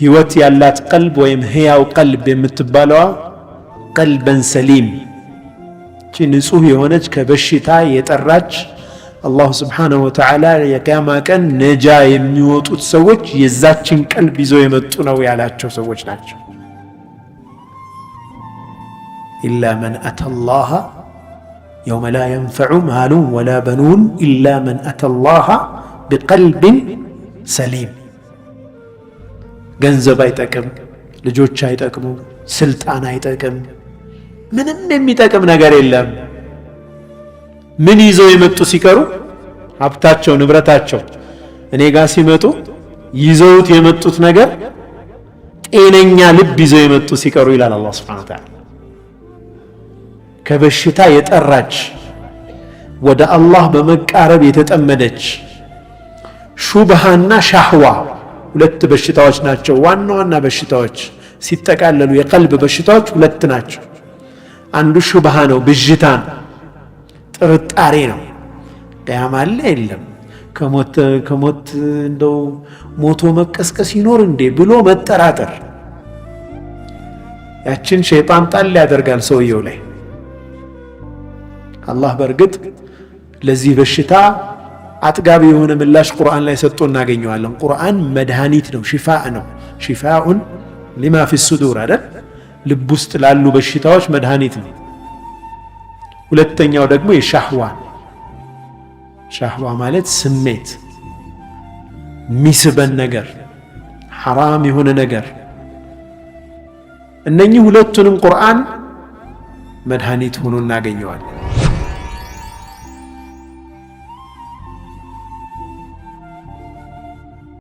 ህይወት ያላት ቀልብ ወይም ህያው ቀልብ የምትባለዋ ቀልበን ሰሊም ንጹህ የሆነች ከበሽታ የጠራች አላሁ ስብሓነሁ ወተዓላ የቂያማ ቀን ነጃ የሚወጡት ሰዎች የዛችን ቀልብ ይዘው የመጡ ነው ያላቸው ሰዎች ናቸው። ኢላ መን አተላህ የውመ ላ የንፈዑ ማሉን ወላ በኑን ኢላ መን አተላህ ቢቀልብን ሰሊም። ገንዘብ አይጠቅም፣ ልጆች አይጠቅሙ፣ ስልጣን አይጠቅም፣ ምንም የሚጠቅም ነገር የለም። ምን ይዘው የመጡ ሲቀሩ ሀብታቸው ንብረታቸው እኔ ጋር ሲመጡ ይዘውት የመጡት ነገር ጤነኛ ልብ ይዘው የመጡ ሲቀሩ ይላል አላህ ሱብሓነሁ ወተዓላ። ከበሽታ የጠራች ወደ አላህ በመቃረብ የተጠመደች ሹብሃና ሻህዋ ሁለት በሽታዎች ናቸው። ዋና ዋና በሽታዎች ሲጠቃለሉ የቀልብ በሽታዎች ሁለት ናቸው። አንዱ ሹብሃ ነው፣ ብዥታ ነው፣ ጥርጣሬ ነው። ቂያማ አለ የለም፣ ከሞት እንደው ሞቶ መቀስቀስ ይኖር እንዴ ብሎ መጠራጠር። ያችን ሸይጣን ጣል ያደርጋል ሰውየው ላይ። አላህ በእርግጥ ለዚህ በሽታ አጥጋቢ የሆነ ምላሽ ቁርአን ላይ ሰጥቶ እናገኘዋለን። ቁርአን መድኃኒት ነው፣ ሽፋእ ነው። ሽፋኡን ሊማ ፊ ሱዱር አይደል? ልብ ውስጥ ላሉ በሽታዎች መድኃኒት ነው። ሁለተኛው ደግሞ የሻህዋ ሻህዋ ማለት ስሜት፣ ሚስበን ነገር፣ ሐራም የሆነ ነገር። እነኚህ ሁለቱንም ቁርአን መድኃኒት ሆኖ እናገኘዋለን።